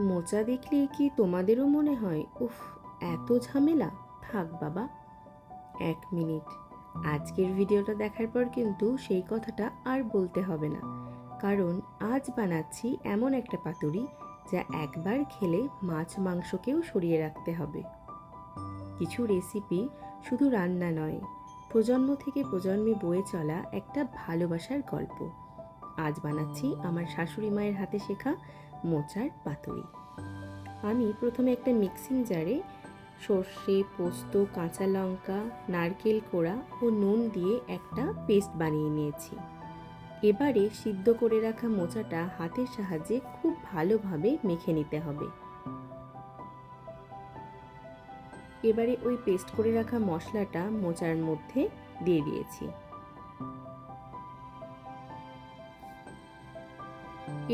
মোচা দেখলে কি তোমাদেরও মনে হয় উফ, এত ঝামেলা? থাক বাবা, 1 মিনিট। আজকের ভিডিওটা দেখার পর কিন্তু সেই কথাটা আর বলতে হবে না, কারণ আজ বানাচ্ছি এমন একটা পাতুরি যা একবার খেলে মাছ মাংসকেও সরিয়ে রাখতে হবে। কিছু রেসিপি শুধু রান্না নয়, প্রজন্ম থেকে প্রজন্মে বয়ে চলা একটা ভালোবাসার গল্প। আজ বানাচ্ছি আমার শাশুড়ি মায়ের হাতে শেখা মোচার পাতুরি। আমি প্রথমে একটা মিক্সিং জারে সর্ষে, পোস্ত, কাঁচা লঙ্কা, নারকেল কোড়া ও নুন দিয়ে একটা পেস্ট বানিয়ে নিয়েছি। এবারে সিদ্ধ করে রাখা মোচাটা হাতের সাহায্যে খুব ভালোভাবে মেখে নিতে হবে। এবারে ওই পেস্ট করে রাখা মশলাটা মোচার মধ্যে দিয়ে দিয়েছি।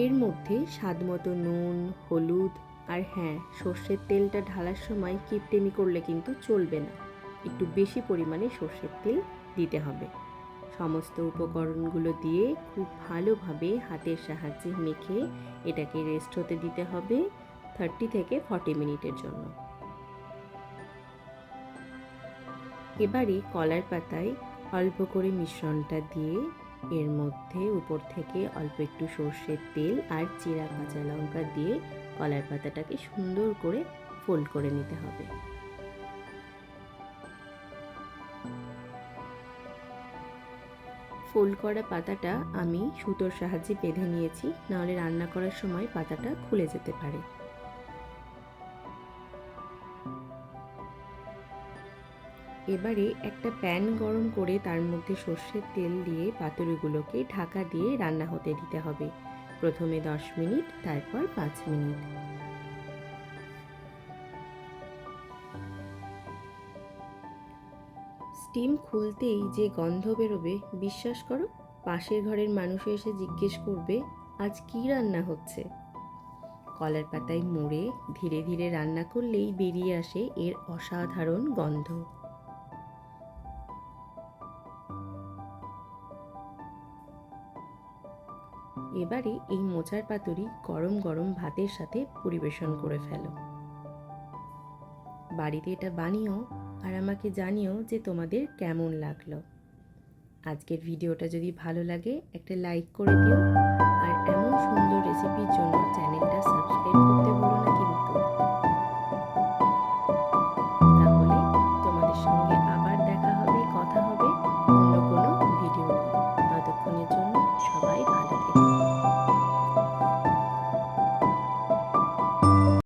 এর মধ্যে স্বাদমতো নুন, হলুদ আর হ্যাঁ, সর্ষের তেলটা ঢালার সময় কিপটেমি করলে কিন্তু চলবে না, একটু বেশি পরিমাণে সর্ষের তেল দিতে হবে। সমস্ত উপকরণগুলো দিয়ে খুব ভালোভাবে হাতের সাহায্যে মেখে এটাকে রেস্ট হতে দিতে হবে 30 থেকে 40 মিনিটের জন্য। এবারে কলার পাতায় অল্প করে মিশ্রণটা দিয়ে এর মধ্যে উপর থেকে অল্প একটু সর্ষের তেল আর চিরা কাঁচা লঙ্কা দিয়ে কলার পাতাটাকে সুন্দর করে ফোল্ড করে নিতে হবে। ফোল্ড করা পাতাটা আমি সুতোর সাহায্যে বেঁধে নিয়েছি, নাহলে রান্না করার সময় পাতাটা খুলে যেতে পারে। এবারে একটা প্যান গরম করে তার মধ্যে সর্ষের তেল দিয়ে পাতুরিগুলোকে ঢাকা দিয়ে রান্না হতে দিতে হবে। প্রথমে 10 মিনিট, তারপর 5 মিনিট। স্টিম খুলতেই যে গন্ধ বেরোবে, বিশ্বাস করো, পাশের ঘরের মানুষও এসে জিজ্ঞেস করবে আজ কি রান্না হচ্ছে। কলার পাতায় মুড়ে ধীরে ধীরে রান্না করলেই বেরিয়ে আসে এর অসাধারণ গন্ধ। এবারে এই মোচার পাতুরি গরম গরম ভাতের সাথে পরিবেশন করে ফেলো। বাড়িতে এটা বানিও আর আমাকে জানিও যে তোমাদের কেমন লাগলো। আজকের ভিডিওটা যদি ভালো লাগে একটা লাইক করে দিও, আর এমন সুন্দর রেসিপির জন্য চ্যানেল